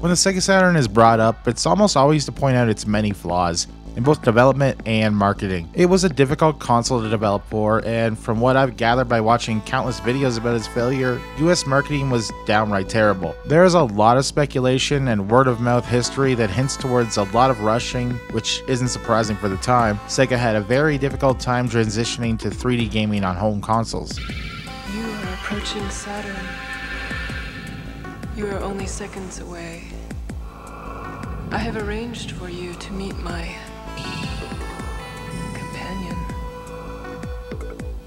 When the Sega Saturn is brought up, it's almost always to point out its many flaws in both development and marketing. It was a difficult console to develop for, and from what I've gathered by watching countless videos about its failure, US marketing was downright terrible. There is a lot of speculation and word-of-mouth history that hints towards a lot of rushing, which isn't surprising for the time. Sega had a very difficult time transitioning to 3D gaming on home consoles. You are approaching Saturn. You are only seconds away. I have arranged for you to meet my companion.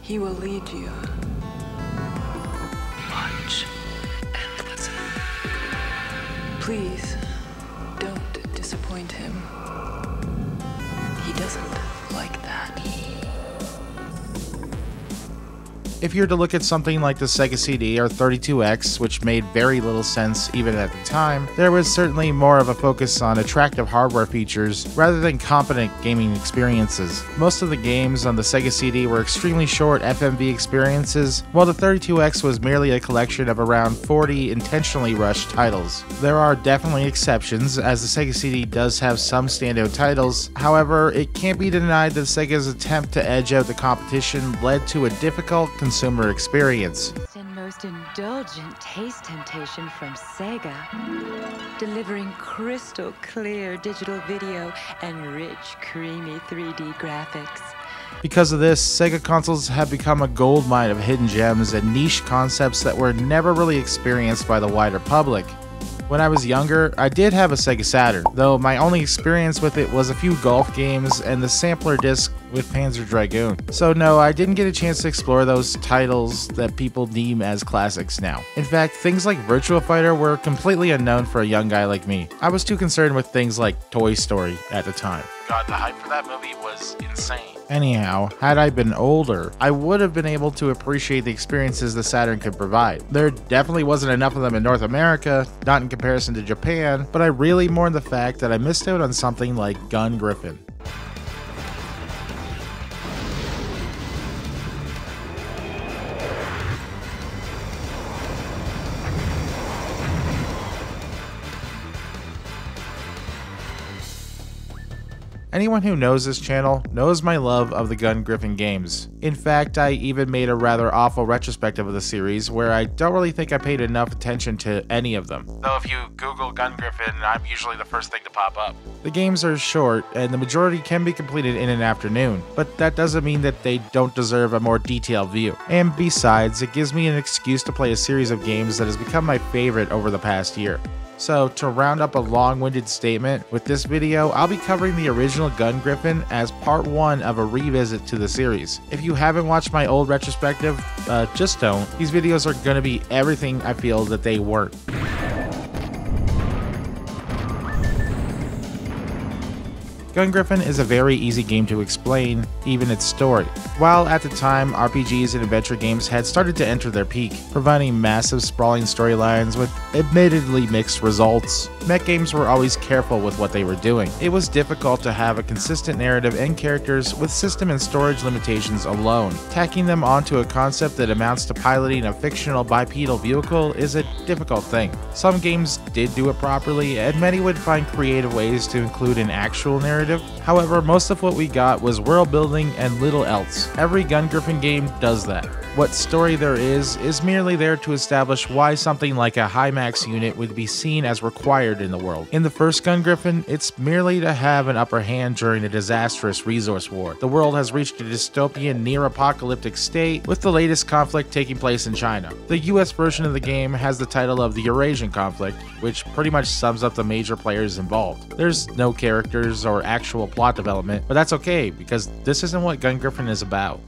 He will lead you. Watch and listen. Please, don't disappoint him. He doesn't like that. If you're to look at something like the Sega CD or 32X, which made very little sense even at the time, there was certainly more of a focus on attractive hardware features rather than competent gaming experiences. Most of the games on the Sega CD were extremely short FMV experiences, while the 32X was merely a collection of around 40 intentionally rushed titles. There are definitely exceptions, as the Sega CD does have some standout titles. However, it can't be denied that Sega's attempt to edge out the competition led to a difficult consumer experience. And most indulgent taste temptation from Sega, delivering crystal clear digital video and rich, creamy 3D graphics. Because of this, Sega consoles have become a goldmine of hidden gems and niche concepts that were never really experienced by the wider public. When I was younger, I did have a Sega Saturn, though my only experience with it was a few golf games and the sampler disc with Panzer Dragoon. So no, I didn't get a chance to explore those titles that people deem as classics now. In fact, things like Virtua Fighter were completely unknown for a young guy like me. I was too concerned with things like Toy Story at the time. God, the hype for that movie was insane. Anyhow, had I been older, I would have been able to appreciate the experiences the Saturn could provide. There definitely wasn't enough of them in North America, not in comparison to Japan, but I really mourn the fact that I missed out on something like Gungriffon. Anyone who knows this channel knows my love of the Gungriffon games. In fact, I even made a rather awful retrospective of the series where I don't really think I paid enough attention to any of them. Though if you Google Gungriffon, I'm usually the first thing to pop up. The games are short, and the majority can be completed in an afternoon, but that doesn't mean that they don't deserve a more detailed view. And besides, it gives me an excuse to play a series of games that has become my favorite over the past year. So, to round up a long-winded statement, with this video, I'll be covering the original Gungriffon as part 1 of a revisit to the series. If you haven't watched my old retrospective, just don't. These videos are gonna be everything I feel that they weren't. Gungriffon is a very easy game to explain, even its story. While at the time, RPGs and adventure games had started to enter their peak, providing massive sprawling storylines with admittedly mixed results, mech games were always careful with what they were doing. It was difficult to have a consistent narrative and characters with system and storage limitations alone. Tacking them onto a concept that amounts to piloting a fictional bipedal vehicle is a difficult thing. Some games did do it properly, and many would find creative ways to include an actual narrative. However, most of what we got was world building and little else. Every Gungriffon game does that. What story there is merely there to establish why something like a high-max unit would be seen as required in the world. In the first Gungriffon, it's merely to have an upper hand during a disastrous resource war. The world has reached a dystopian, near-apocalyptic state, with the latest conflict taking place in China. The US version of the game has the title of the Eurasian Conflict, which pretty much sums up the major players involved. There's no characters or actual plot development, but that's okay, because this isn't what Gungriffon is about.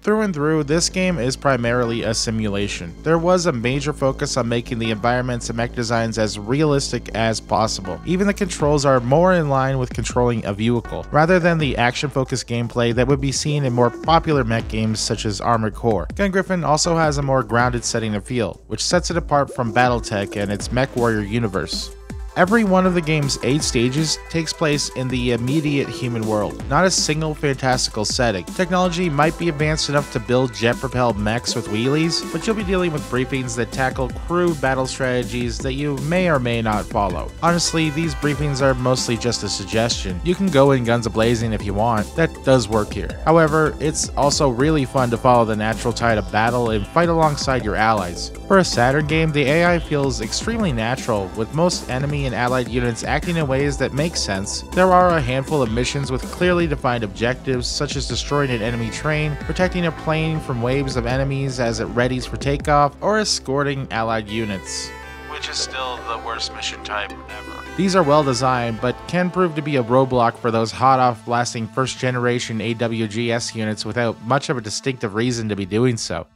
Through and through, this game is primarily a simulation. There was a major focus on making the environments and mech designs as realistic as possible. Even the controls are more in line with controlling a vehicle, rather than the action-focused gameplay that would be seen in more popular mech games such as Armored Core. Gungriffon also has a more grounded setting and feel, which sets it apart from BattleTech and its Mech Warrior universe. Every one of the game's 8 stages takes place in the immediate human world, not a single fantastical setting. Technology might be advanced enough to build jet-propelled mechs with wheelies, but you'll be dealing with briefings that tackle crew battle strategies that you may or may not follow. Honestly, these briefings are mostly just a suggestion. You can go in guns a-blazing if you want. That does work here. However, it's also really fun to follow the natural tide of battle and fight alongside your allies. For a Saturn game, the AI feels extremely natural, with most enemy and allied units acting in ways that make sense. There are a handful of missions with clearly defined objectives, such as destroying an enemy train, protecting a plane from waves of enemies as it readies for takeoff, or escorting allied units, which is still the worst mission type ever. These are well designed, but can prove to be a roadblock for those hot-off-blasting first-generation AWGS units without much of a distinctive reason to be doing so.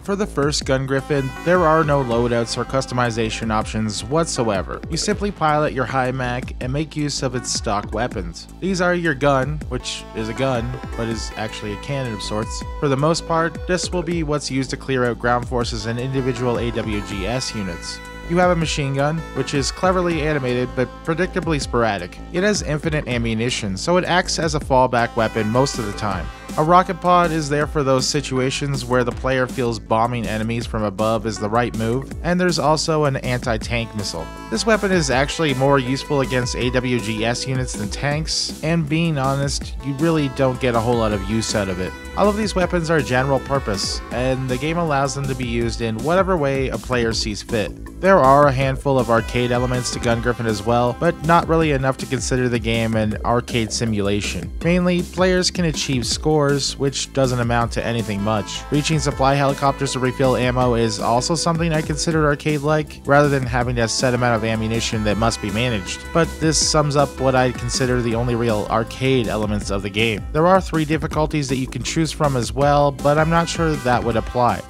For the first Gungriffon, there are no loadouts or customization options whatsoever. You simply pilot your high mech and make use of its stock weapons. These are your gun, which is a gun, but is actually a cannon of sorts. For the most part, this will be what's used to clear out ground forces and individual AWGS units. You have a machine gun, which is cleverly animated but predictably sporadic. It has infinite ammunition, so it acts as a fallback weapon most of the time. A rocket pod is there for those situations where the player feels bombing enemies from above is the right move, and there's also an anti-tank missile. This weapon is actually more useful against AWGS units than tanks, and being honest, you really don't get a whole lot of use out of it. All of these weapons are general purpose, and the game allows them to be used in whatever way a player sees fit. There are a handful of arcade elements to Gungriffon as well, but not really enough to consider the game an arcade simulation. Mainly, players can achieve scores, which doesn't amount to anything much. Reaching supply helicopters to refill ammo is also something I consider arcade-like, rather than having a set amount of ammunition that must be managed. But this sums up what I consider the only real arcade elements of the game. There are 3 difficulties that you can choose from as well, but I'm not sure that would apply.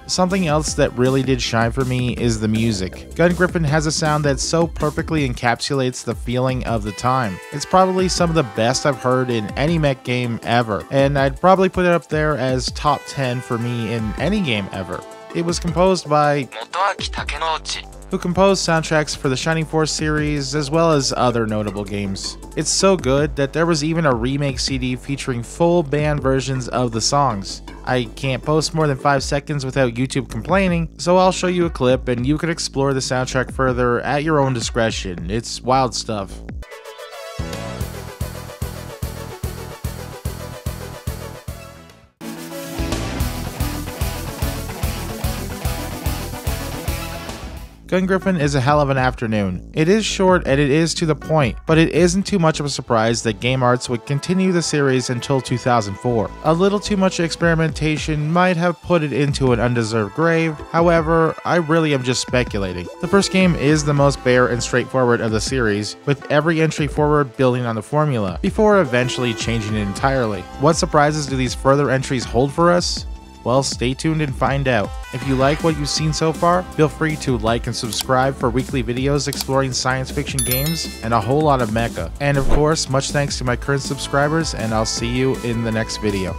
Something else that really did shine for me is the music. Gungriffon has a sound that so perfectly encapsulates the feeling of the time. It's probably some of the best I've heard in any mech game ever, and I'd probably put it up there as top 10 for me in any game ever. It was composed by who composed soundtracks for the Shining Force series as well as other notable games. It's so good that there was even a remake CD featuring full band versions of the songs. I can't post more than 5 seconds without YouTube complaining, so I'll show you a clip and you can explore the soundtrack further at your own discretion. It's wild stuff. Gungriffon is a hell of an afternoon. It is short and it is to the point, but it isn't too much of a surprise that Game Arts would continue the series until 2004. A little too much experimentation might have put it into an undeserved grave, however, I really am just speculating. The first game is the most bare and straightforward of the series, with every entry forward building on the formula, before eventually changing it entirely. What surprises do these further entries hold for us? Well, stay tuned and find out. If you like what you've seen so far, feel free to like and subscribe for weekly videos exploring science fiction games and a whole lot of mecha. And of course, much thanks to my current subscribers, and I'll see you in the next video.